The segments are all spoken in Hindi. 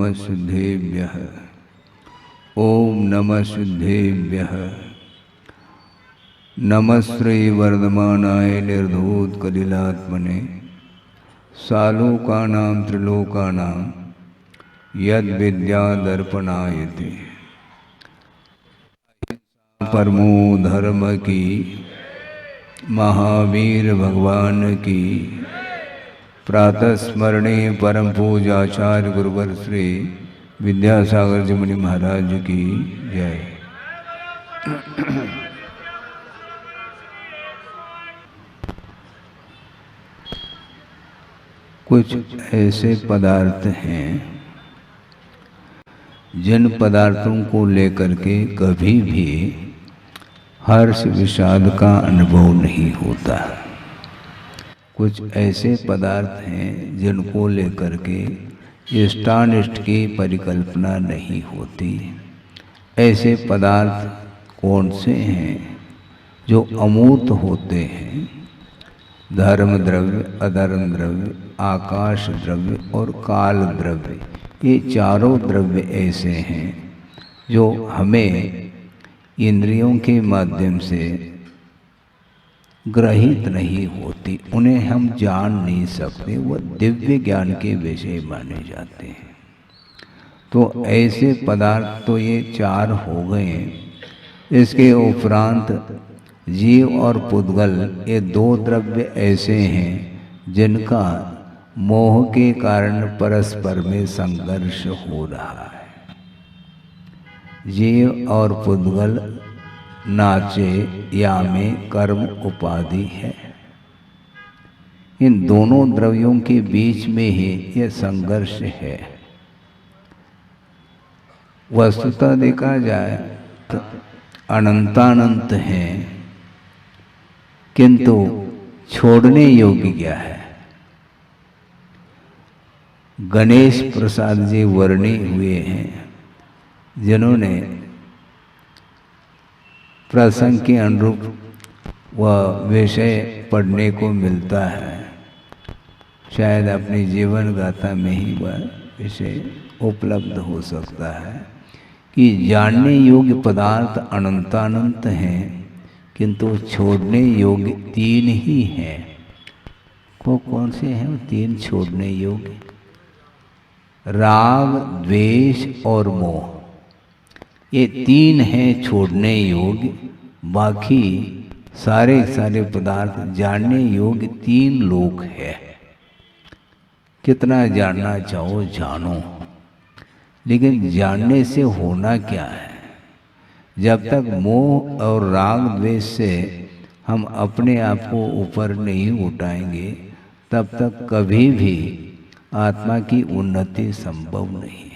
नमः सिद्धेभ्यः। ओम नमः सिद्धेभ्यः। नमः श्री वर्धमानाय निर्धूत कलिलात्मने सालोकानां त्रिलोकानां यद विद्या दर्पणायते। परमो धर्म की महावीर भगवान की प्रातः स्मरणे परम पूजाचार्य गुरुवर श्री विद्यासागर जी मुनि महाराज की जय। कुछ ऐसे पदार्थ हैं जिन पदार्थों को लेकर के कभी भी हर्ष विषाद का अनुभव नहीं होता। कुछ ऐसे पदार्थ हैं जिनको लेकर के इष्टानिष्ट की परिकल्पना नहीं होती। ऐसे पदार्थ कौन से हैं जो अमूर्त होते हैं? धर्म द्रव्य, अधर्म द्रव्य, आकाश द्रव्य और काल द्रव्य, ये चारों द्रव्य ऐसे हैं जो हमें इंद्रियों के माध्यम से ग्रहित नहीं होती, उन्हें हम जान नहीं सकते, वह दिव्य ज्ञान के विषय माने जाते हैं। तो ऐसे पदार्थ तो ये चार हो गए। इसके उपरांत जीव और पुद्गल, ये दो द्रव्य ऐसे हैं जिनका मोह के कारण परस्पर में संघर्ष हो रहा है। जीव और पुद्गल नाचे या में कर्म उपाधि है। इन दोनों द्रव्यों के बीच में ही यह संघर्ष है। वस्तुतः देखा जाए तो अनंतानंत हैं, किंतु छोड़ने योग्य क्या है? गणेश प्रसाद जी वर्णी हुए हैं जिन्होंने प्रसंग के अनुरूप वह विषय पढ़ने को मिलता है। शायद अपनी जीवन गाथा में ही वह विषय उपलब्ध हो सकता है कि जानने योग्य पदार्थ अनंतानंत हैं, किंतु छोड़ने योग्य तीन ही हैं। कौन से हैं वो तीन छोड़ने योग्य? राग, द्वेष और मोह, ये तीन हैं छोड़ने योग्य। बाकी सारे पदार्थ जानने योग्य तीन लोक है। कितना जानना चाहो जानो, लेकिन जानने से होना क्या है? जब तक मोह और राग द्वेष से हम अपने आप को ऊपर नहीं उठाएंगे, तब तक कभी भी आत्मा की उन्नति संभव नहीं है।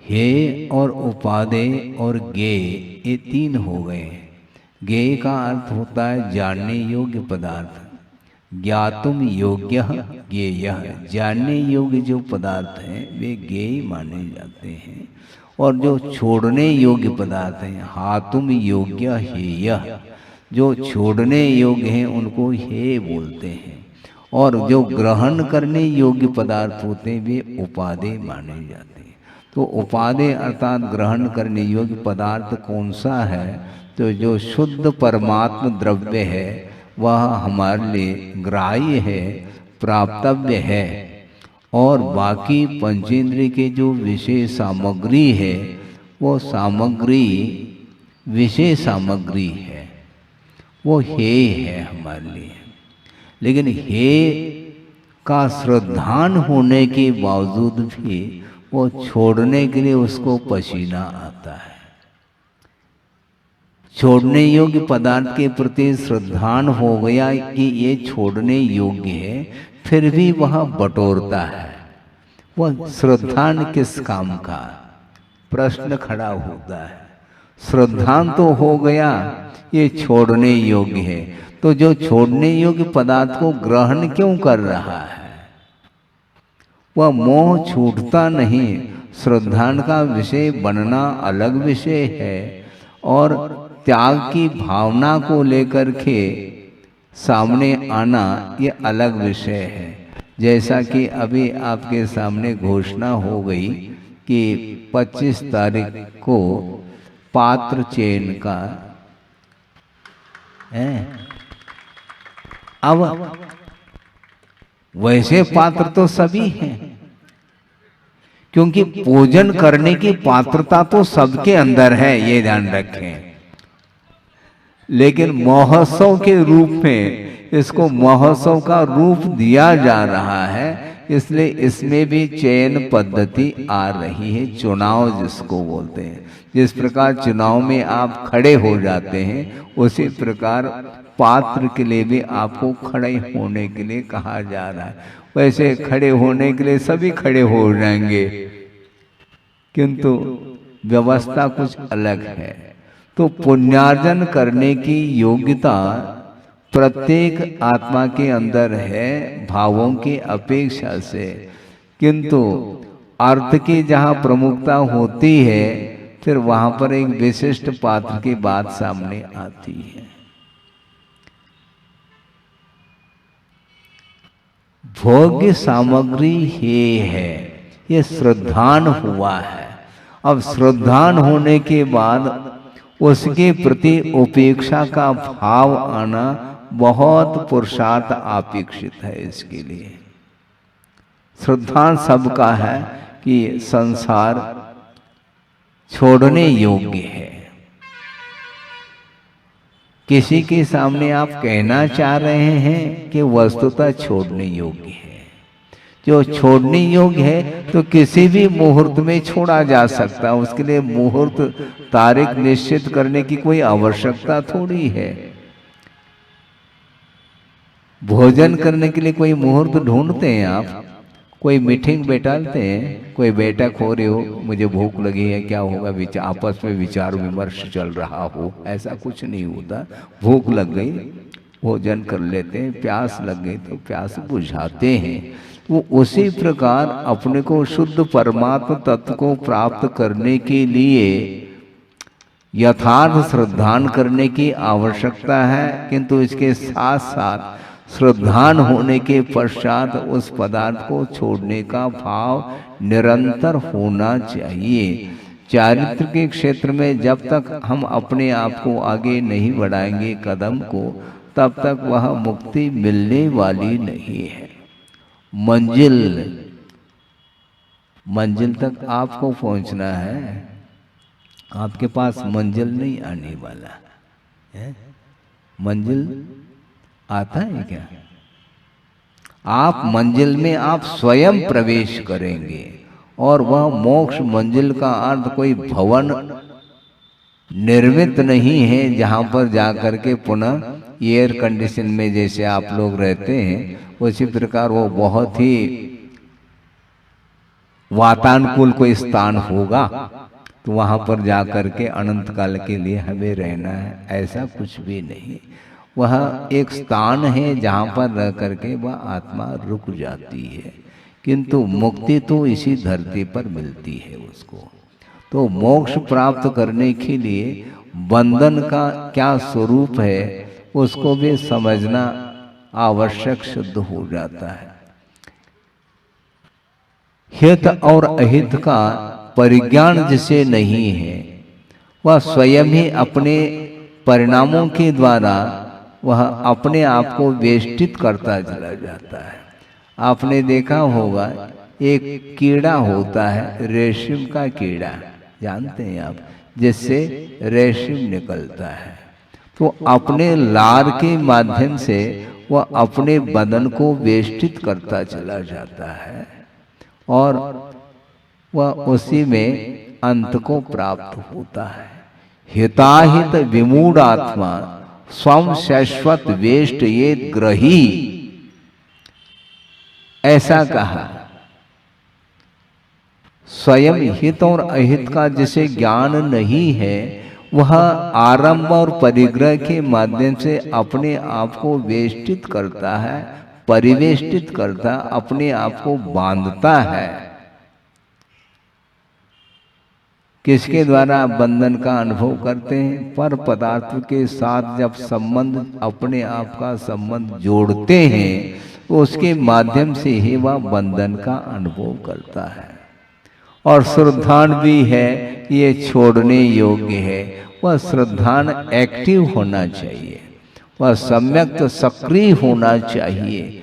हे और उपादेय और ज्ञेय, ये तीन हो गए। ज्ञेय का अर्थ होता है जानने योग्य पदार्थ। ज्ञातुम योग्य ज्ञेयः, जानने योग्य जो पदार्थ हैं वे ज्ञेय माने जाते हैं। और जो छोड़ने योग्य पदार्थ हैं, हातुम योग्य हेयः, जो छोड़ने योग्य हैं उनको हे बोलते हैं। और जो ग्रहण करने योग्य पदार्थ होते हैं वे उपादेय माने जाते हैं। तो उपादेय अर्थात ग्रहण करने योग्य पदार्थ कौन सा है? तो जो शुद्ध परमात्म द्रव्य है वह हमारे लिए ग्राह्य है, प्राप्तव्य है। और बाकी पंचेंद्रिय के जो विषय सामग्री है वो सामग्री विषय सामग्री है, वो हे है हमारे लिए। लेकिन हे का श्रद्धान होने के बावजूद भी वो छोड़ने के लिए उसको पसीना आता है। छोड़ने योग्य पदार्थ के प्रति श्रद्धान हो गया कि ये छोड़ने योग्य है, फिर भी वह बटोरता है। वह श्रद्धान किस काम का? प्रश्न खड़ा होता है। श्रद्धान तो हो गया, ये छोड़ने योग्य है, तो जो छोड़ने योग्य पदार्थ को ग्रहण क्यों कर रहा है? वह मोह छूटता नहीं। श्रद्धान का विषय बनना अलग विषय है और त्याग की भावना को लेकर के सामने आना ये अलग विषय है। जैसा कि अभी आपके सामने घोषणा हो गई कि 25 तारीख को पात्र चयन का है। अब वैसे पात्र तो सभी हैं, क्योंकि पूजन करने की पात्रता तो सबके अंदर है, ये ध्यान रखें। लेकिन महोत्सव के रूप में इसको महोत्सव का रूप दिया जा रहा है, इसलिए इसमें भी चयन पद्धति आ रही है, चुनाव जिसको बोलते हैं। जिस प्रकार चुनाव में आप खड़े हो जाते हैं, उसी प्रकार पात्र के लिए भी आपको खड़े होने के लिए कहा जा रहा है। वैसे खड़े होने के लिए सभी खड़े हो जाएंगे, किंतु व्यवस्था कुछ अलग है। तो पुण्यार्जन करने की योग्यता प्रत्येक आत्मा के अंदर है, भावों की अपेक्षा से, किंतु अर्थ की जहाँ प्रमुखता होती है, फिर वहां पर एक विशिष्ट पात्र की बात सामने आती है। भोग्य सामग्री ये है, ये श्रद्धान हुआ है। अब श्रद्धान होने के बाद उसके प्रति उपेक्षा का भाव आना बहुत पुरुषार्थ अपेक्षित है। इसके लिए श्रद्धान सबका है कि संसार छोड़ने योग्य है। किसी के सामने आप कहना चाह रहे हैं कि वस्तुतः छोड़ने योग्य है। जो छोड़ने योग्य है तो किसी भी मुहूर्त में छोड़ा जा सकता है। उसके लिए मुहूर्त तारीख निश्चित करने की कोई आवश्यकता थोड़ी है। भोजन करने के लिए कोई मुहूर्त ढूंढते हैं आप, कोई मीटिंग बैठाते हैं, कोई बैठक हो रही हो, मुझे भूख लगी है, क्या होगा, आपस में विचार विमर्श चल रहा हो, ऐसा कुछ नहीं होता। भूख लग गई भोजन कर लेते हैं, प्यास लग गई तो प्यास बुझाते हैं। वो उसी प्रकार अपने को शुद्ध परमात्मा तत्व को प्राप्त करने के लिए यथार्थ श्रद्धान करने की आवश्यकता है, किंतु इसके साथ साथ श्रद्धान होने के पश्चात उस पदार्थ को छोड़ने का भाव निरंतर होना चाहिए। चारित्र के क्षेत्र में जब तक हम अपने आप को आगे नहीं बढ़ाएंगे कदम को, तब तक वह मुक्ति मिलने वाली नहीं है। मंजिल तक आपको पहुंचना है, आपके पास मंजिल नहीं आने वाला है। मंजिल आता है क्या? आप मंजिल में आप स्वयं प्रवेश करेंगे, और वह मोक्ष मंजिल का अर्थ कोई भवन निर्मित नहीं है जहां पर जाकर के पुनः एयर कंडीशन में जैसे आप लोग रहते हैं, उसी प्रकार वो बहुत ही वातानुकूल कोई स्थान होगा, तो वहां पर जाकर के अनंत काल के लिए हमें रहना है, ऐसा कुछ भी नहीं। वह एक स्थान है जहां पर रह करके वह आत्मा रुक जाती है, किंतु मुक्ति तो इसी धरती पर मिलती है उसको। तो मोक्ष प्राप्त करने के लिए बंधन का क्या स्वरूप है उसको भी समझना आवश्यक सिद्ध हो जाता है। हित और अहित का परिज्ञान जिसे नहीं है, वह स्वयं ही अपने परिणामों के द्वारा वह अपने आप को वेष्टित करता चला जाता है। आपने देखा होगा एक कीड़ा होता है, रेशम का कीड़ा, जानते हैं आप, जिससे रेशम निकलता है। तो अपने लार के माध्यम से वह अपने बदन को वेष्टित करता चला जाता है, और वह उसी में अंत को प्राप्त होता है। हिताहित विमूढ़ आत्मा स्वम शाश्वत वेष्ट ये ग्रही, ऐसा कहा। स्वयं हित और अहित का जिसे ज्ञान नहीं है, वह आरंभ और परिग्रह के माध्यम से अपने आप को वेष्टित करता है, परिवेष्टित करता, अपने आप को बांधता है। किसके द्वारा आप बंधन का अनुभव करते हैं? पर पदार्थ के साथ जब संबंध, अपने आप का संबंध जोड़ते हैं, तो उसके माध्यम से ही वह बंधन का अनुभव करता है। और श्रद्धान भी है, ये छोड़ने योग्य है। वह श्रद्धान एक्टिव होना चाहिए, वह सम्यक सक्रिय होना चाहिए।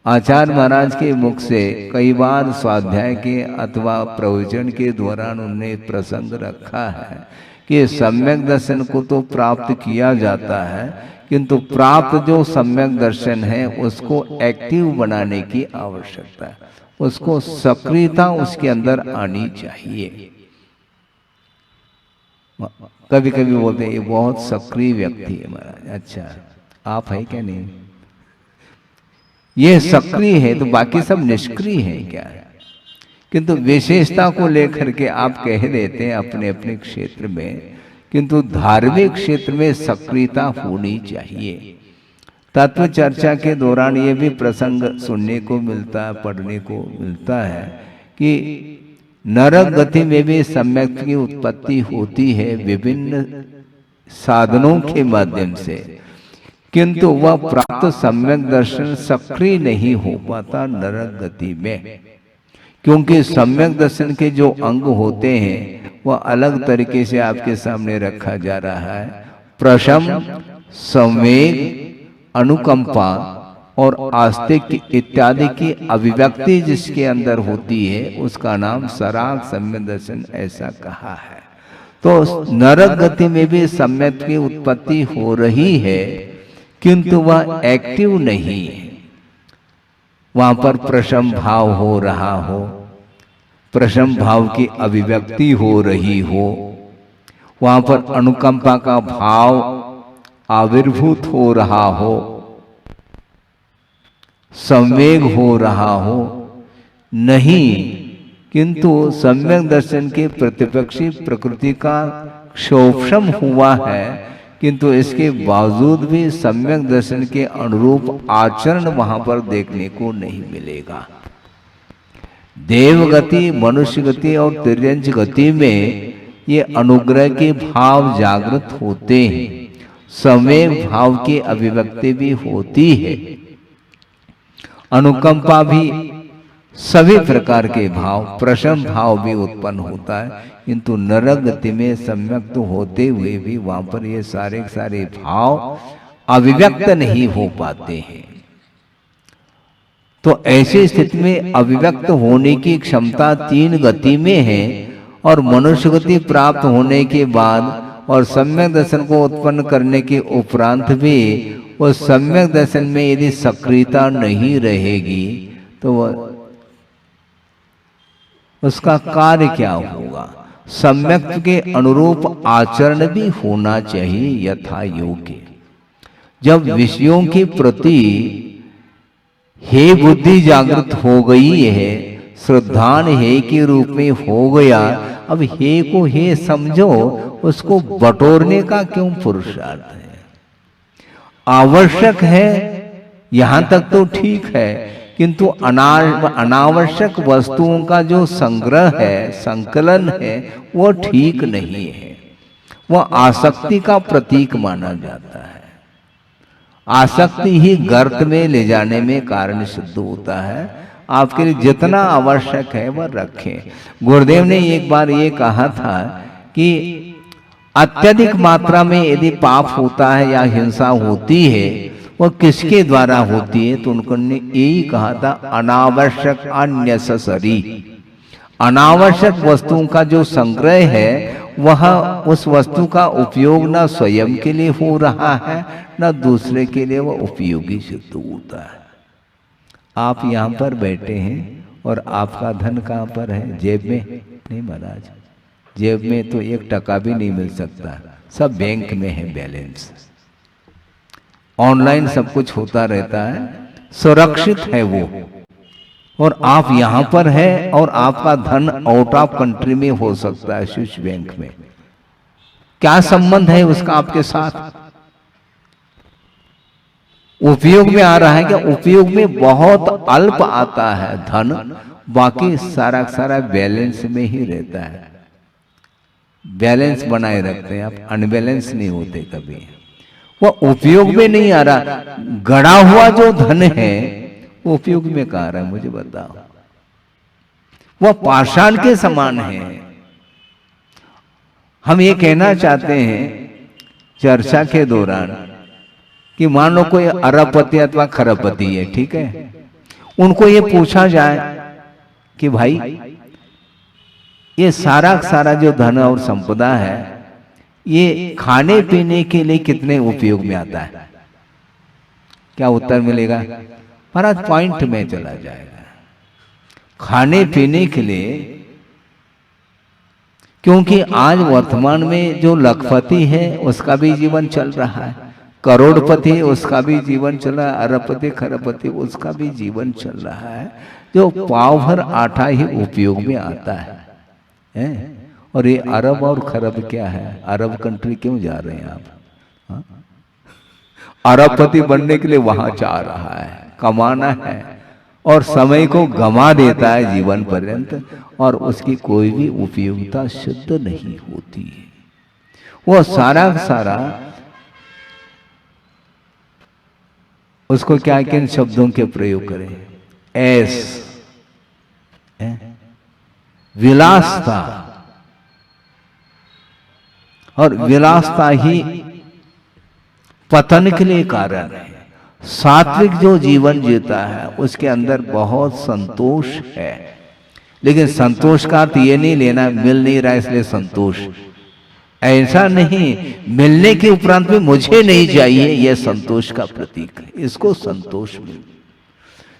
आचार्य महाराज के मुख से कई बार स्वाध्याय के अथवा प्रवचन के दौरान उन्होंने प्रसंग रखा है कि सम्यक दर्शन को तो प्राप्त किया जाता है, किंतु प्राप्त जो सम्यक दर्शन है उसको एक्टिव बनाने की आवश्यकता है, उसको सक्रियता उसके अंदर आनी चाहिए। कभी कभी बोलते हैं ये बहुत सक्रिय व्यक्ति है महाराज। अच्छा, आप है क्या? नहीं, ये सक्रिय है तो बाकी सब निष्क्रिय है क्या? किंतु विशेषता को लेकर के आप कह देते हैं अपने अपने क्षेत्र में, किंतु धार्मिक क्षेत्र में सक्रियता होनी चाहिए। तत्व चर्चा के दौरान ये भी प्रसंग सुनने को मिलता है, पढ़ने को मिलता है कि नरक गति में भी सम्यक की उत्पत्ति होती है विभिन्न साधनों के माध्यम से, किंतु वह प्राप्त सम्यक दर्शन सक्रिय नहीं हो पाता नरक गति में, क्योंकि सम्यक दर्शन के जो अंग होते हैं वह अलग तरीके से आपके सामने रखा जा रहा है। प्रशम, संवेग, अनुकंपा और आस्तिक इत्यादि की अभिव्यक्ति जिसके अंदर होती है उसका नाम सराग सम्यक दर्शन ऐसा कहा है। तो नरक गति में भी सम्यक की उत्पत्ति हो रही है, किंतु वह एक्टिव नहीं है। वहां पर प्रशम भाव हो रहा हो, प्रशम भाव की अभिव्यक्ति हो रही हो, वहां पर अनुकंपा का भाव आविर्भूत हो रहा हो, संवेग हो रहा हो, नहीं, किंतु सम्यक दर्शन के प्रतिपक्षी प्रकृति का क्षोभम हुआ है, किंतु इसके बावजूद भी सम्यक दर्शन के अनुरूप आचरण वहां पर देखने को नहीं मिलेगा। देव गति, मनुष्य गति और तिर्यंच गति में ये अनुग्रह के भाव जागृत होते हैं, संवेग भाव की अभिव्यक्ति भी होती है, अनुकंपा भी, सभी प्रकार के भाव, प्रशम भाव भी उत्पन्न होता है, किंतु नरक गति में सम्यक तो होते हुए भी वहां पर ये सारे सारे भाव अभिव्यक्त नहीं हो पाते हैं। तो ऐसी स्थिति में अभिव्यक्त होने की क्षमता तीन गति में है, और मनुष्य गति प्राप्त होने के बाद और सम्यक दर्शन को उत्पन्न करने के उपरांत भी उस सम्यक दर्शन में यदि सक्रियता नहीं रहेगी तो उसका कार्य क्या होगा? सम्यक के अनुरूप आचरण भी होना चाहिए यथा योग्य। जब विषयों के प्रति हे बुद्धि जागृत हो गई है, श्रद्धान हे के रूप में हो गया, अब हे को हे समझो, उसको बटोरने का क्यों पुरुषार्थ है? आवश्यक है यहां तक तो ठीक है, किंतु अनावश्यक वस्तुओं का जो संग्रह है, संकलन है, वो ठीक नहीं है। वह आसक्ति का प्रतीक माना जाता है। आसक्ति ही गर्त में ले जाने में कारण सिद्ध होता है। आपके लिए जितना आवश्यक है वह रखें। गुरुदेव ने एक बार ये कहा था कि अत्यधिक मात्रा में यदि पाप होता है या हिंसा होती है, वह किसके द्वारा होती है? तो उन्होंने यही कहा था, अनावश्यक अननेसेसरी। अनावश्यक वस्तुओं का जो संग्रह है वह उस वस्तु का उपयोग न स्वयं के लिए हो रहा है न दूसरे के लिए वह उपयोगी सिद्ध होता है। आप यहाँ पर बैठे हैं और आपका धन कहाँ पर है? जेब में नहीं महाराज, जेब में तो 1 टका भी नहीं मिल सकता, सब बैंक में है बैलेंस। ऑनलाइन सब कुछ होता रहता है, सुरक्षित है वो, और आप यहां पर है और आपका धन आउट ऑफ कंट्री में हो सकता है, स्विस बैंक में। क्या संबंध है उसका आपके साथ? उपयोग में आ रहा है क्या? उपयोग में बहुत अल्प आता है धन, बाकी सारा सारा बैलेंस में ही रहता है। बैलेंस बनाए रखते हैं आप, अनबैलेंस नहीं होते कभी। वह उपयोग में नहीं आ रहा। गड़ा हुआ जो धन है उपयोग में कहा रहा है मुझे बताओ। वह पाषाण के समान है। हम ये कहना चाहते हैं चर्चा के दौरान कि मान लो कोई अरबपति अथवा खरबपति है, ठीक है, उनको ये पूछा जाए कि भाई ये सारा जो धन और संपदा है ये खाने पीने के लिए कितने उपयोग में आता है, क्या उत्तर मिलेगा? महाराज पॉइंट में चला जाएगा। खाने पीने के लिए, क्योंकि आज वर्तमान में जो लखपति है उसका भी जीवन चल रहा है, करोड़पति उसका भी जीवन चल रहा है, अरबपति खरबपति उसका भी जीवन चल रहा है, जो पाव भर आटा ही उपयोग में आता है? और ये अरब और खरब क्या है? अरब कंट्री क्यों जा रहे हैं आप? अरबपति बनने के लिए वहां जा रहा है, कमाना है और समय को गंवा देता है जीवन पर्यंत, और उसकी कोई भी उपयोगिता शुद्ध नहीं होती है। वो सारा उसको क्या किन शब्दों के प्रयोग करें? ऐस, विलासता, और विलासता ही पतन के लिए कारण है। सात्विक जो जीवन जीता है उसके अंदर बहुत संतोष है, लेकिन संतोष का अर्थ ये नहीं लेना मिल नहीं रहा इसलिए संतोष, ऐसा नहीं। मिलने के उपरांत में मुझे नहीं चाहिए, यह संतोष का प्रतीक है। इसको संतोष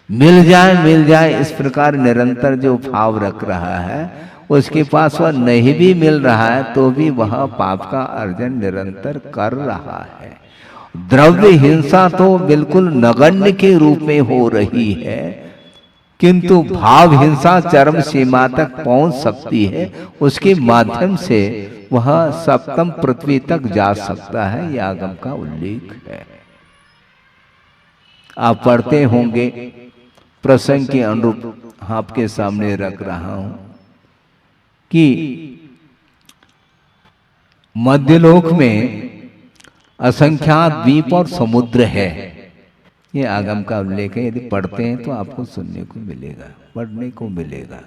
मिल जाए इस प्रकार निरंतर जो भाव रख रहा है, उसके पास वह नहीं भी मिल रहा है तो भी वह पाप का अर्जन निरंतर कर रहा है। द्रव्य हिंसा तो बिल्कुल नगण्य के रूप में हो रही है, किंतु भाव हिंसा चरम सीमा तक पहुंच सकती है। उसके माध्यम से वह सप्तम पृथ्वी तक जा सकता है, यह आगम का उल्लेख है। आप पढ़ते होंगे, प्रसंग के अनुरूप आपके सामने रख रहा हूं कि मध्यलोक में असंख्यात द्वीप और समुद्र है। ये आगम का उल्लेख है, यदि पढ़ते हैं तो आपको सुनने को मिलेगा, पढ़ने को मिलेगा।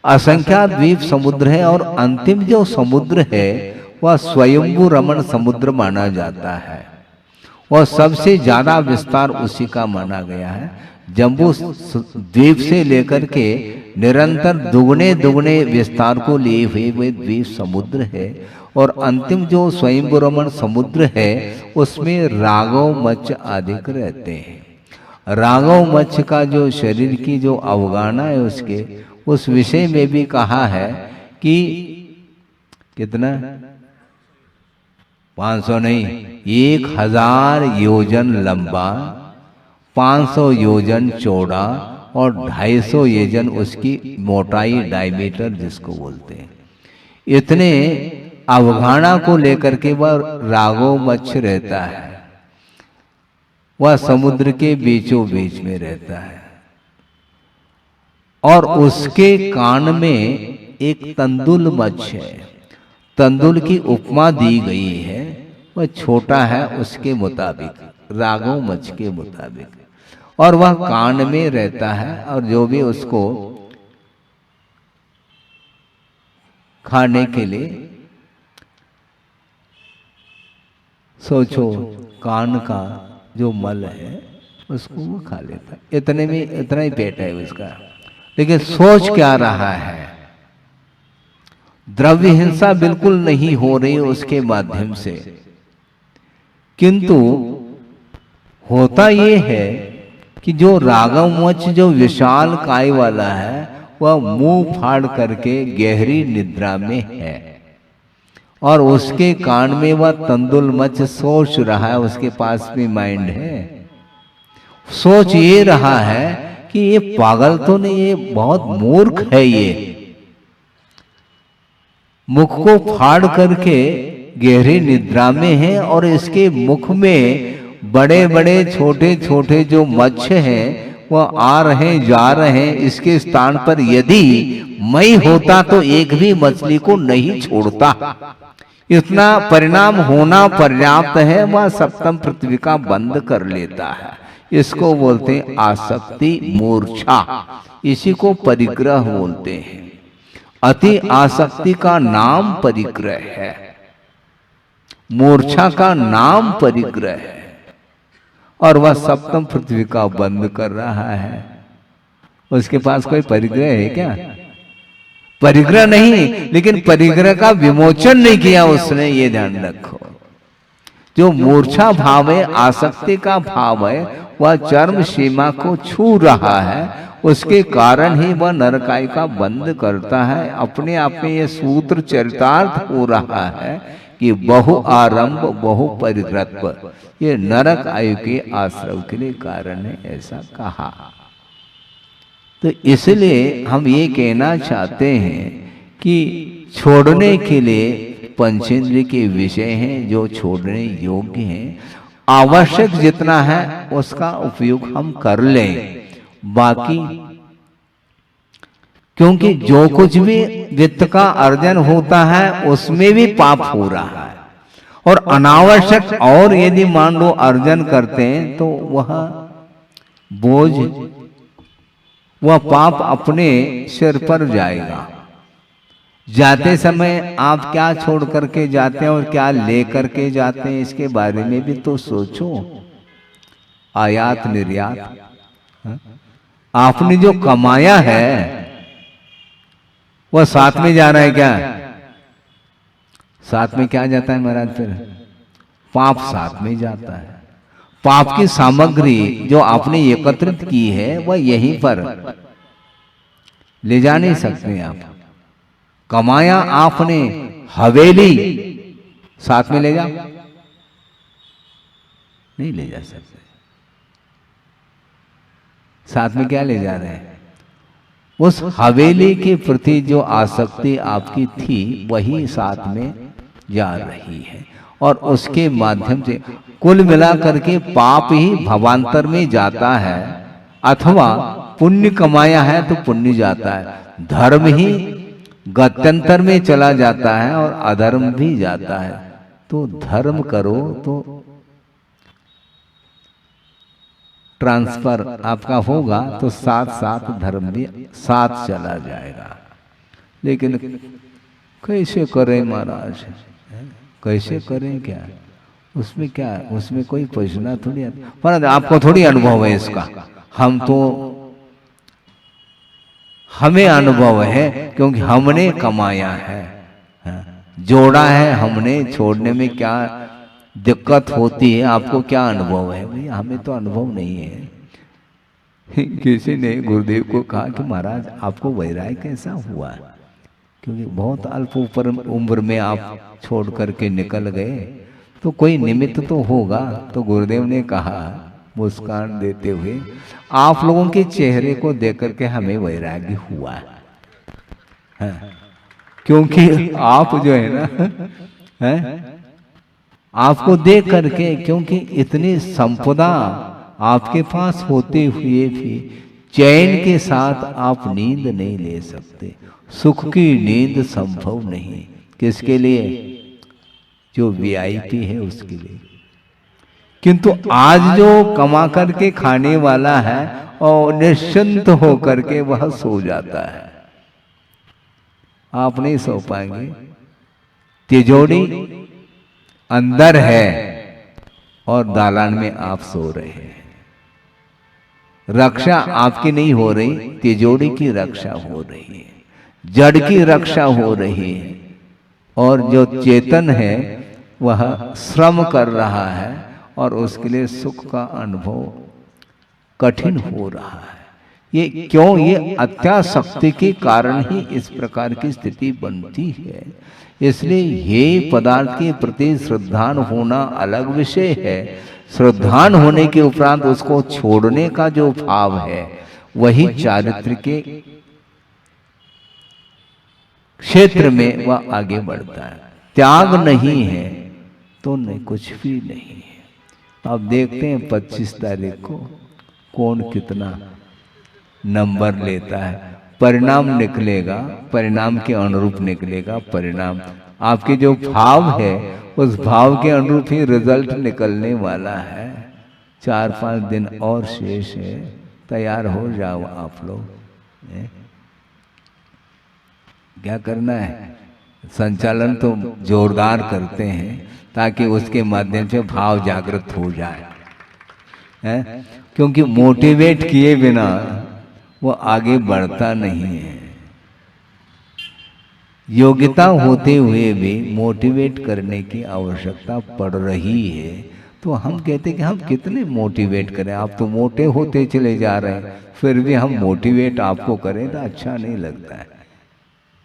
असंख्यात द्वीप समुद्र है, और अंतिम जो समुद्र है वह स्वयंभू रमण समुद्र माना जाता है, और सबसे ज्यादा विस्तार उसी का माना गया है। जम्बू द्वीप से लेकर के निरंतर दुगने विस्तार को लिए हुए वे द्वीप समुद्र है, और अंतिम जो स्वयंभू रमण समुद्र है उसमें राघव मत्स्य अधिक रहते हैं। राघव मत्स्य का जो शरीर की जो अवगाहना है उसके उस विषय में भी कहा है कि कितना 500 नहीं 1000 योजन लंबा, 500 योजन चौड़ा और 250 योजन उसकी मोटाई, डायमीटर जिसको बोलते हैं। इतने अवगाहना को लेकर के वह राघव मत्स्य रहता है, वह समुद्र के बीचों बीच में रहता है, और उसके कान में एक तंदुल मत्स्य है। तंदुल की उपमा दी गई है, वह छोटा है उसके मुताबिक, राघव मत्स्य के मुताबिक, और वह कान में रहता है, और जो भी उसको खाने के लिए, सोचो कान का जो मल है उसको वो खा लेता है, इतने में इतना ही पेट है उसका। लेकिन सोच क्या रहा है? द्रव्य हिंसा बिल्कुल नहीं हो रही उसके माध्यम से, किंतु होता ये है कि जो राघव मत्स्य जो विशाल काय वाला है वह मुंह फाड़ करके गहरी निद्रा में है, और उसके कान में वह तंदुल मत्स्य सोच रहा है, उसके पास भी माइंड है, सोच ये रहा है कि ये पागल तो नहीं, ये बहुत मूर्ख है, ये मुख को फाड़ करके गहरी निद्रा में है, और इसके मुख में बड़े बड़े छोटे छोटे जो मत्स्य हैं वह आ रहे जा रहे हैं। इसके स्थान पर यदि मैं होता तो एक भी मछली को नहीं छोड़ता। इतना परिणाम होना पर्याप्त है, वह सप्तम पृथ्वी का बंद कर लेता है। इसको बोलते हैं आसक्ति मूर्छा, इसी को परिग्रह बोलते हैं। अति आसक्ति का नाम परिग्रह है, मूर्छा का नाम परिग्रह है। और वह सप्तम पृथ्वी का बंद कर रहा है, उसके पास कोई परिग्रह है क्या? परिग्रह नहीं, लेकिन परिग्रह का विमोचन नहीं किया उसने, ये ध्यान रखो। जो मूर्छा भाव है, आसक्ति का भाव है, वह चरम सीमा को छू रहा है, उसके कारण ही वह नरकाई का बंद करता है। अपने आप में यह सूत्र चरितार्थ हो रहा है कि बहु आरंभ बहु परिग्रत्व, ये नरक आयु के आश्रव के लिए कारण है, ऐसा कहा। तो इसलिए हम ये कहना चाहते हैं कि छोड़ने के लिए पंचेंद्रिय के विषय हैं जो छोड़ने योग्य हैं, आवश्यक जितना है उसका उपयोग हम कर लें। बाकी क्योंकि जो कुछ भी वित्त का अर्जन होता है उसमें भी पाप हो रहा है, और अनावश्यक और यदि मान लो अर्जन करते हैं तो वह बोझ, वह पाप अपने सिर पर जाएगा। जाते समय आप क्या छोड़ करके जाते हैं और क्या ले करके जाते हैं, इसके बारे में भी तो सोचो। आयात निर्यात, आपने जो कमाया है वह साथ में जा रहा है क्या? साथ में क्या जाता है महाराज? फिर पाप साथ में जाता है। पाप की सामग्री जो आपने एकत्रित की है वह यहीं पर ले जा नहीं सकते आप। कमाया आपने, हवेली साथ में ले जा नहीं ले जा सकते। साथ में क्या ले जा रहे हैं? उस हवेली के प्रति जो आसक्ति आपकी थी वही साथ में जा रही है, और उसके माध्यम से कुल मिलाकर के पाप ही भवांतर में जाता है, अथवा पुण्य कमाया है तो पुण्य जाता है। धर्म ही गत्यंतर में चला जाता है और अधर्म भी जाता है। तो धर्म करो तो ट्रांसफर आपका होगा, तो साथ साथ धर्म भी साथ चला जाएगा। लेकिन कैसे करें महाराज, कैसे करें? क्या उसमें, क्या उसमें कोई पूछना थोड़ी, पर आपको थोड़ी अनुभव है इसका। हम तो, हमें अनुभव है क्योंकि हमने कमाया है, जोड़ा है हमने। छोड़ने में क्या दिक्कत होती है, आपको क्या अनुभव है? भैया हमें तो अनुभव नहीं है। किसी ने गुरुदेव को कहा कि महाराज आपको वैराग्य कैसा हुआ? क्योंकि बहुत अल्प उम्र में आप छोड़ करके निकल गए, तो कोई निमित्त तो होगा। तो गुरुदेव ने कहा मुस्कान देते हुए, आप लोगों के चेहरे को देख करके हमें वैराग्य हुआ है। क्योंकि आप जो है ना, आपको देख करके, क्योंकि इतनी संपदा आपके पास होते हुए भी चैन के साथ आप नींद नहीं ले सकते। सुख की नींद संभव नहीं। किसके लिए? जो वीआईपी है उसके लिए। किंतु आज जो कमा करके खाने वाला है और निश्चिंत हो करके वह सो जाता है, आप नहीं सो पाएंगे। तिजोरी अंदर है और दालान में आप सो रहे हैं। रक्षा आपकी नहीं हो रही, तिजोरी की रक्षा हो रही है, जड़ की रक्षा हो रही है। और जो चेतन है वह श्रम कर रहा है और उसके लिए सुख का अनुभव कठिन हो रहा है। ये क्यों? ये अत्यासक्ति के कारण ही इस प्रकार की स्थिति बनती है। इसलिए ये पदार्थ के प्रति श्रद्धान होना अलग विषय है। श्रद्धान होने के उपरांत उसको छोड़ने का जो भाव है वही चारित्र के क्षेत्र में वह आगे बढ़ता है। त्याग नहीं है तो नहीं, कुछ भी नहीं है। अब देखते हैं 25 तारीख को कौन कितना नंबर लेता है। परिणाम निकलेगा, परिणाम के अनुरूप निकलेगा परिणाम। आपके जो भाव है उस भाव के अनुरूप ही रिजल्ट निकलने वाला है। 4-5 दिन और शेष है, तैयार हो जाओ आप लोग। क्या करना है, संचालन तो जोरदार करते हैं ताकि उसके माध्यम से भाव जागृत हो जाए, है? क्योंकि मोटिवेट किए बिना वो आगे बढ़ता नहीं है। योग्यता होते हुए भी मोटिवेट करने की आवश्यकता पड़ रही है। तो हम कहते कि हम कितने मोटिवेट करें, आप तो मोटे होते चले जा रहे हैं, फिर भी हम मोटिवेट आपको करें तो अच्छा नहीं लगता है।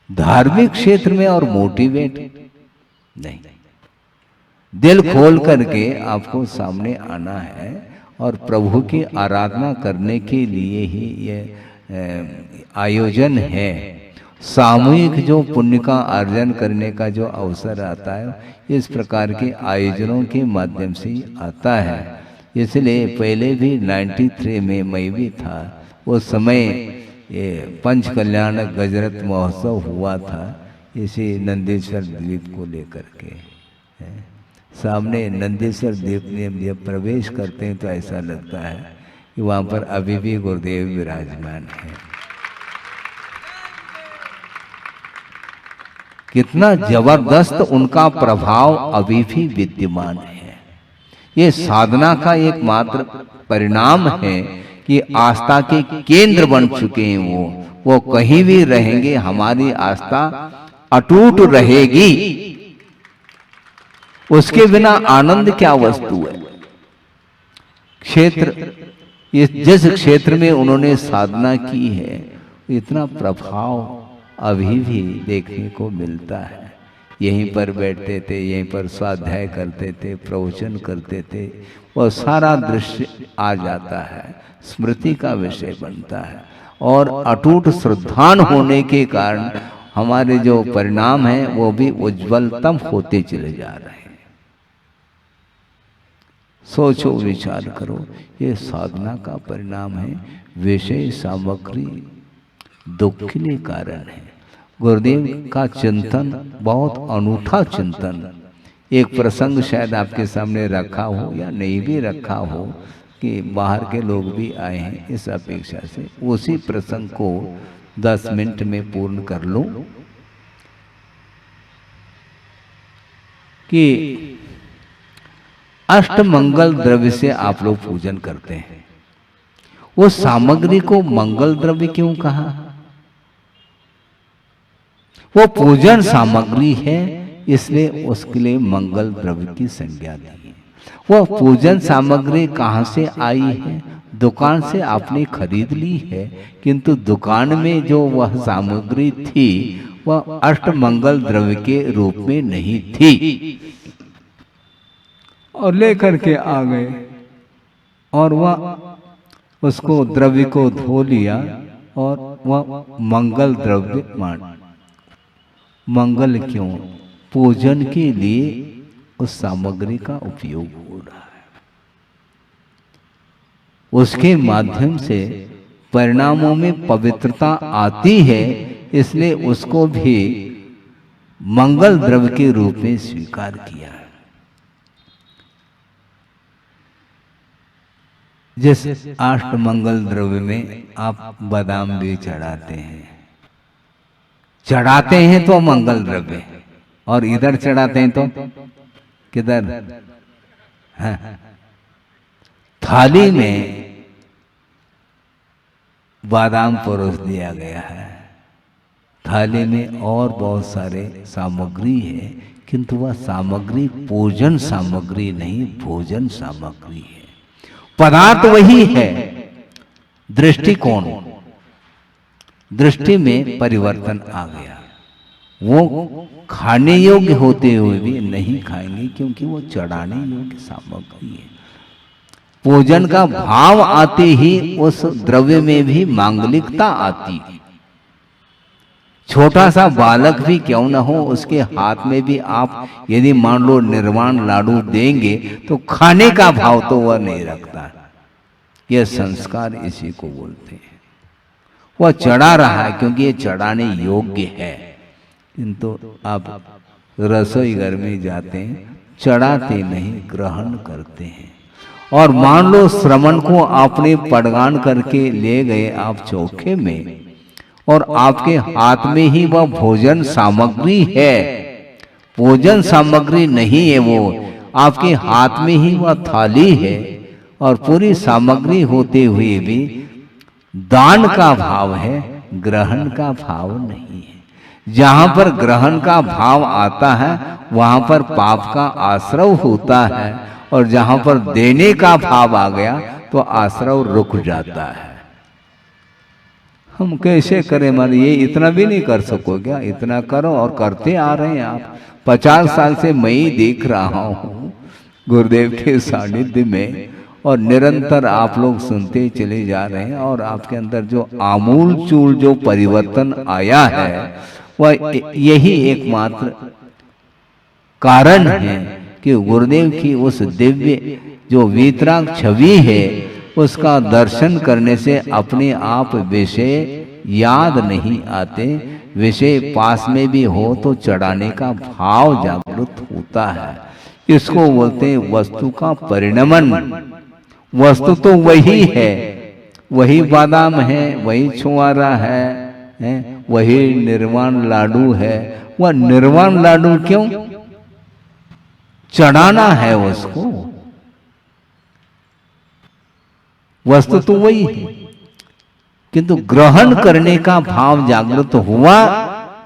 धार्मिक क्षेत्र में और मोटिवेट नहीं, दिल खोल करके आपको सामने आना है और प्रभु की आराधना करने के लिए ही ये आयोजन है। सामूहिक जो पुण्य का अर्जन करने का जो अवसर आता है, इस प्रकार के आयोजनों के माध्यम से आता है। इसलिए पहले भी 93 में मैं भी था, उस समय ये पंच कल्याण गजरत महोत्सव हुआ था, इसी नंदीश्वर द्वीप को लेकर के। सामने नंदीश्वर द्वीप में जब प्रवेश करते हैं तो ऐसा लगता है कि वहाँ पर अभी भी गुरुदेव विराजमान है। कितना जबरदस्त उनका प्रभाव अभी भी विद्यमान है। ये साधना का एकमात्र परिणाम है कि आस्था के केंद्र बन चुके हैं। वो कहीं भी रहेंगे, हमारी आस्था अटूट रहेगी। उसके बिना आनंद क्या वस्तु है। क्षेत्र, जिस क्षेत्र में उन्होंने साधना की है, इतना प्रभाव अभी भी देखने को मिलता है। यहीं पर बैठते थे, यहीं पर स्वाध्याय करते थे, प्रवचन करते थे, और सारा दृश्य आ जाता है, स्मृति का विषय बनता है। और अटूट श्रद्धान होने के कारण हमारे जो परिणाम हैं वो भी उज्ज्वलतम होते चले जा रहे हैं। सोचो, विचार करो, ये साधना का परिणाम है। विषय सामग्री दुख के लिए कारण है। गुरुदेव का चिंतन बहुत अनूठा चिंतन। एक प्रसंग शायद आपके सामने रखा हो या नहीं भी रखा हो, कि बाहर के लोग भी आए हैं, इस अपेक्षा से उसी प्रसंग को 10 मिनट में पूर्ण कर लूं कि अष्टमंगल द्रव्य से आप लोग पूजन करते हैं। वो सामग्री को मंगल द्रव्य क्यों कहा? वो पूजन सामग्री है, इसलिए उसके लिए मंगल द्रव्य की संज्ञा दी है। वो पूजन सामग्री कहाँ से आई है? दुकान से आपने खरीद ली है, किंतु दुकान में जो वह सामग्री थी वह अष्टमंगल द्रव्य के रूप में नहीं थी, और लेकर के आ गए और वह उसको द्रव्य को धो लिया और वह मंगल द्रव्य मान। मंगल क्यों? पूजन के लिए उस सामग्री का उपयोग हो रहा है। उसके माध्यम से परिणामों में पवित्रता आती है, इसलिए उसको भी मंगल द्रव्य के रूप में स्वीकार किया है। जिस अष्टमंगल द्रव्य में आप बादाम भी चढ़ाते हैं तो मंगल द्रव्य, और इधर चढ़ाते हैं तो किधर? हाँ, थाली में बादाम परोस दिया गया है। थाली में और बहुत सारे सामग्री है, किंतु वह सामग्री पूजन सामग्री नहीं, भोजन सामग्री है। पदार्थ वही है, दृष्टिकोण, दृष्टि में परिवर्तन आ गया। वो खाने योग्य होते हुए भी नहीं खाएंगे, क्योंकि वो चढ़ाने योग्य सामग्री है। पूजन का भाव आते ही उस द्रव्य में भी मांगलिकता आती है। छोटा सा बालक भी क्यों न हो, उसके हाथ में भी आप यदि मान लो निर्वाण लाडू देंगे तो खाने का भाव तो वह नहीं रखता। यह संस्कार इसी को बोलते हैं। वह चढ़ा रहा है क्योंकि ये चढ़ाने योग्य है, किंतु आप रसोई घर में जाते हैं, चढ़ाते नहीं, ग्रहण करते हैं। और मान लो श्रवण को आपने पड़गान करके ले गए आप चौके में, और आपके हाथ में ही वह भोजन सामग्री है, भोजन सामग्री नहीं है, वो आपके हाथ में ही वह थाली है, और पूरी सामग्री होते हुए भी दान का भाव है, ग्रहण का भाव नहीं है। जहां पर ग्रहण का भाव आता है वहां पर पाप का आश्रव होता है, और जहां पर देने का भाव आ गया तो आश्रव रुक जाता है। हम कैसे करें, मान ये इतना भी नहीं कर सको क्या? इतना करो, और करते आ रहे हैं आप। 50 साल से मैं ही देख रहा हूँ गुरुदेव के सानिध्य में, और निरंतर आप लोग सुनते चले जा रहे हैं, और आपके अंदर जो आमूल चूल जो परिवर्तन आया है वह यही एकमात्र कारण है कि गुरुदेव की उस दिव्य जो वीतराग छवि है उसका दर्शन करने से अपने आप विषय याद नहीं आते, विषय पास में भी हो तो चढ़ाने का भाव जागृत होता है। इसको बोलते हैं वस्तु का परिणमन। वस्तु तो वही है, वही बादाम है, वही छुआरा है, वही निर्वाण लाडू है। वह निर्वाण लाडू क्यों? चढ़ाना है उसको, वस्तु तो वही है, किंतु ग्रहण करने का भाव जागृत हुआ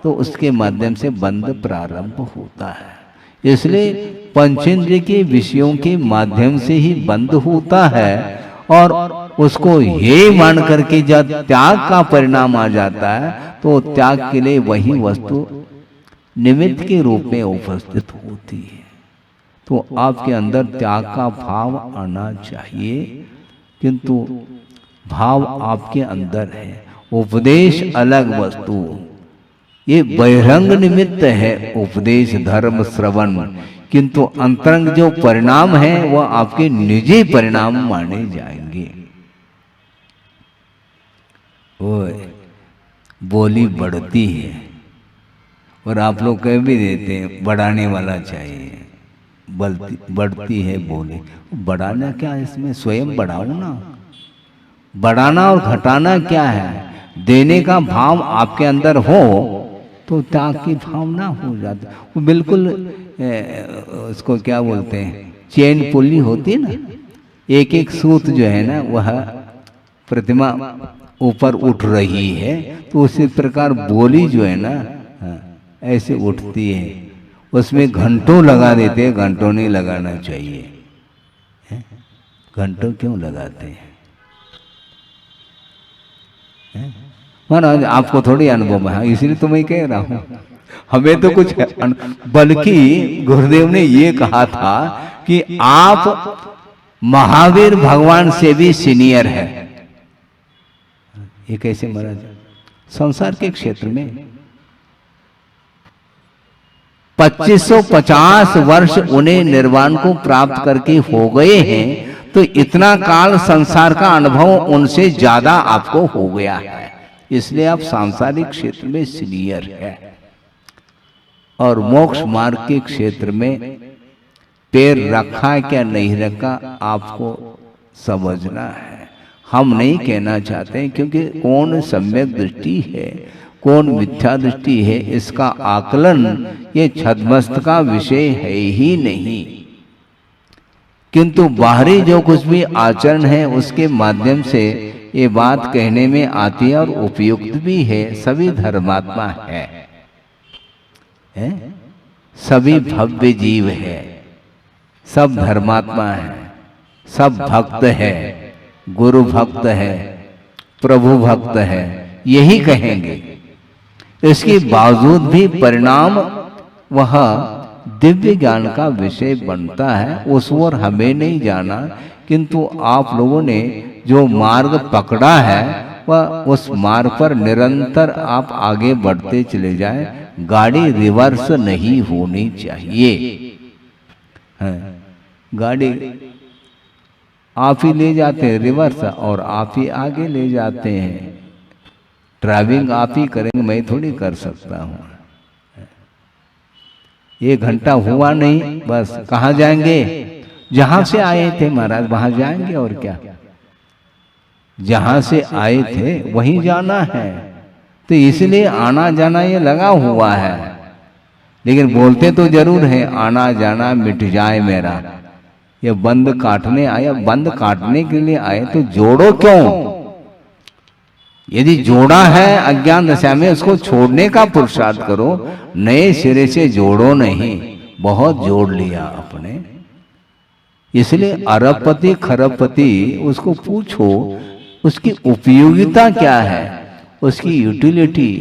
तो उसके माध्यम से बंध प्रारंभ होता है। इसलिए पंचेंद्रिय के विषयों के माध्यम से ही बंद होता है, और उसको ये मान करके जब त्याग का परिणाम आ जाता है तो त्याग के लिए वही वस्तु निमित्त के रूप में उपस्थित होती है। तो आपके अंदर त्याग का भाव आना चाहिए, किंतु भाव आपके अंदर है। उपदेश अलग वस्तु, ये बहिरंग निमित्त है उपदेश धर्म श्रवण, किंतु अंतरंग जो परिणाम है वह आपके निजी परिणाम माने जाएंगे। ओए बोली बढ़ती है, और आप लोग कह भी देते हैं बढ़ाने वाला चाहिए, बढ़ती है बोली। बढ़ाना क्या है इसमें? स्वयं बढ़ाओ ना। बढ़ाना और घटाना क्या है? देने का भाव आपके अंदर हो तो त्याग की भावना हो जाती। वो बिल्कुल उसको क्या बोलते हैं, चेन पुली होती है ना, एक एक सूत जो है ना वह प्रतिमा ऊपर उठ रही है, तो उसी प्रकार बोली जो है ना ऐसे उठती है। उसमें घंटों लगा देते हैं, घंटों नहीं लगाना चाहिए। घंटों क्यों लगाते हैं? महाराज आपको थोड़ी अनुभव है, इसलिए तो मैं कह रहा हूं, हमें तो कुछ बल्कि गुरुदेव ने ये कहा था कि आप महावीर भगवान से भी सीनियर है। ये कैसे महाराज? संसार के क्षेत्र में 2550 वर्ष उन्हें निर्वाण को प्राप्त करके हो गए हैं, तो इतना काल संसार का अनुभव उनसे ज्यादा आपको हो गया है, इसलिए आप सांसारिक क्षेत्र में सीनियर है। और मोक्ष मार्ग के क्षेत्र में पैर रखा है क्या नहीं रखा आपको समझना है। हम नहीं कहना चाहते, क्योंकि कौन सम्यक दृष्टि है कौन मिथ्या दृष्टि है इसका आकलन ये छद्मस्त का विषय है ही नहीं, किंतु बाहरी जो कुछ भी आचरण है उसके माध्यम से ये बात कहने में आती है और उपयुक्त भी है। सभी धर्मात्मा है? सभी भव्य जीव है, सब धर्मात्मा है, सब भक्त है, गुरु भक्त है, प्रभु भक्त है, यही कहेंगे। इसके बावजूद भी परिणाम वह दिव्य ज्ञान का विषय बनता है, उस ओर हमें नहीं जाना। किंतु आप लोगों ने जो मार्ग पकड़ा है वह उस मार्ग पर निरंतर आप आगे बढ़ते चले जाएं। गाड़ी रिवर्स नहीं होनी चाहिए। गाड़ी आप ही ले जाते हैं रिवर्स, और आप ही आगे ले जाते हैं। ड्राइविंग आप ही करेंगे, मैं थोड़ी कर सकता हूँ। 1 घंटा हुआ नहीं, बस कहाँ जाएंगे? जहां से आए थे महाराज वहां जाएंगे और क्या, जहां से आए थे वहीं जाना है। तो इसलिए आना जाना ये लगा हुआ है, लेकिन बोलते तो जरूर है आना जाना मिट जाए मेरा। ये बंद काटने आया, बंद काटने के लिए आए तो जोड़ो क्यों? यदि जोड़ा है अज्ञान दशा में, उसको छोड़ने का पुरुषार्थ करो, नए सिरे से जोड़ो नहीं। बहुत जोड़ लिया अपने, इसलिए अरबपति खरबपति उसको पूछो उसकी उपयोगिता क्या है, उसकी यूटिलिटी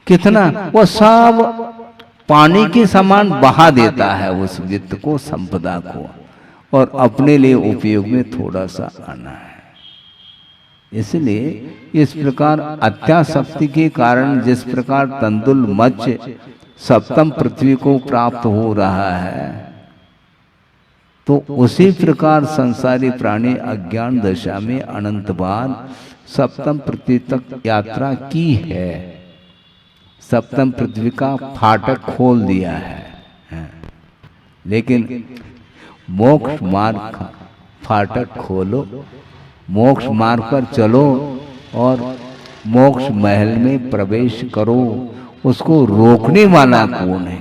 कितना, वो सब पानी के समान बहा देता है उस वित्त को, संपदा को, और अपने लिए उपयोग में थोड़ा सा आना है। इसलिए इस प्रकार अत्यासक्ति के कारण जिस प्रकार तंदुल मत्स्य सप्तम पृथ्वी को प्राप्त हो रहा है, तो उसी प्रकार संसारी प्राणी अज्ञान दशा में अनंत बार सप्तम पृथ्वी तक यात्रा की है। सप्तम पृथ्वी का फाटक खोल दिया है, लेकिन मोक्ष मार्ग का फाटक खोलो, मोक्ष मार्ग पर चलो और मोक्ष महल में प्रवेश करो। उसको रोकने वाला कौन है?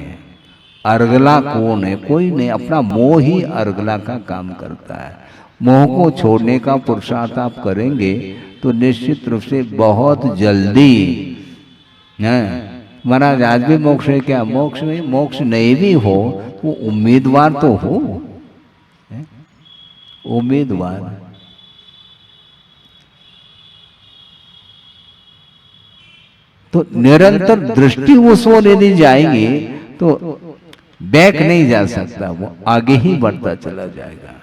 अर्गला कौन है? कोई नहीं, अपना मोह ही अर्गला का काम करता है। मोह को छोड़ने का पुरुषार्थ आप करेंगे तो निश्चित रूप से बहुत जल्दी महाराज आज भी मोक्ष है क्या? मोक्ष में मोक्ष नहीं भी हो तो उम्मीदवार तो हो, उम्मीदवार। तो निरंतर दृष्टि उस ओर यदि जाएंगे तो बैक नहीं जा सकता, वो आगे ही बढ़ता चला जाएगा।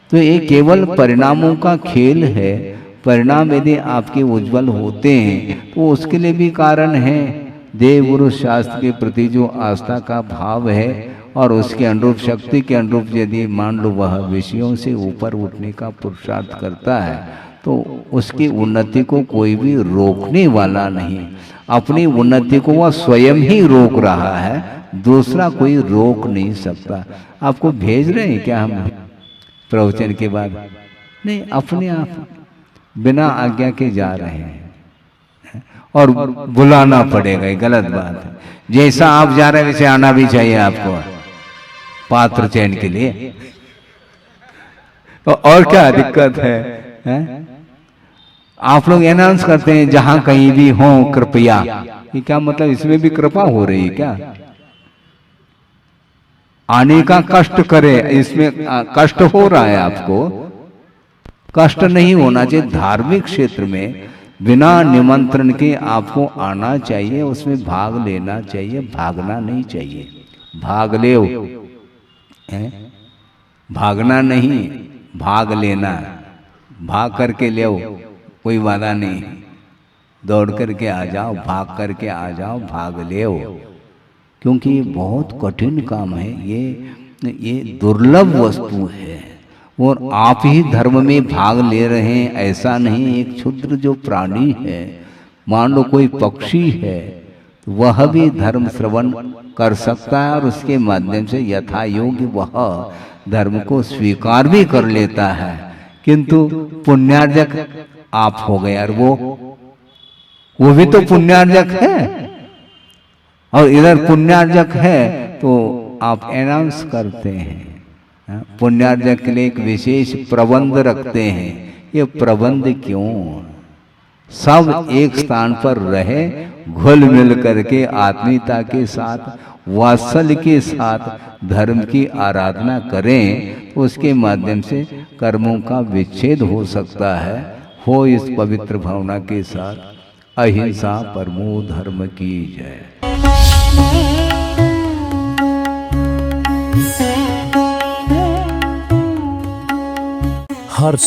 तो ये केवल परिणामों का खेल है। परिणाम यदि आपके उज्जवल होते हैं तो उसके लिए भी कारण है। देव गुरु शास्त्र के प्रति जो आस्था का भाव है और उसके अनुरूप शक्ति के अनुरूप यदि मान लो वह विषयों से ऊपर उठने का पुरुषार्थ करता है तो उसकी उन्नति को कोई भी रोकने वाला नहीं। अपनी उन्नति को वह स्वयं ही रोक रहा है, दूसरा कोई रोक नहीं सकता। आपको भेज रहे हैं क्या हम प्रवचन के बाद? नहीं, अपने आप बिना आज्ञा के जा रहे हैं और बुलाना पड़ेगा, ये गलत बात है। जैसा आप जा रहे हैं वैसे आना भी चाहिए आपको पात्र चयन के लिए। और क्या दिक्कत है? आप लोग अनाउंस करते हैं जहां कहीं भी हो कृपया, ये क्या मतलब? इसमें भी कृपा हो रही है क्या? आने का कष्ट करे, इसमें कष्ट हो रहा है आपको? कष्ट नहीं होना चाहिए। धार्मिक क्षेत्र में बिना निमंत्रण के आपको आना चाहिए, उसमें भाग लेना चाहिए, भागना नहीं चाहिए। भाग ले, भागना नहीं, भाग लेना। भाग करके ले, कोई वादा नहीं। दौड़ करके आ जाओ, भाग करके आ जाओ, भाग ले, क्योंकि ये बहुत कठिन काम है। ये दुर्लभ वस्तु है और आप ही धर्म में भाग ले रहे हैं ऐसा नहीं। एक क्षुद्र जो प्राणी है, मान लो कोई पक्षी है, वह भी धर्म श्रवण कर सकता है और उसके माध्यम से यथा योग्य वह धर्म को स्वीकार भी कर लेता है। किंतु पुण्यार्जक आप हो गए, और वो भी तो पुण्यार्जक है, और इधर पुण्यार्जक है तो आप अनाउंस करते हैं। पुण्यार्जक के लिए एक विशेष प्रबंध रखते हैं। ये प्रबंध क्यों? सब एक स्थान पर रहे, घुल मिल करके आत्मीयता के साथ, वात्सल्य के साथ धर्म की आराधना करें, तो उसके माध्यम से कर्मों का विच्छेद हो सकता है। हो इस पवित्र भावना के साथ अहिंसा परमो धर्म की जय। हर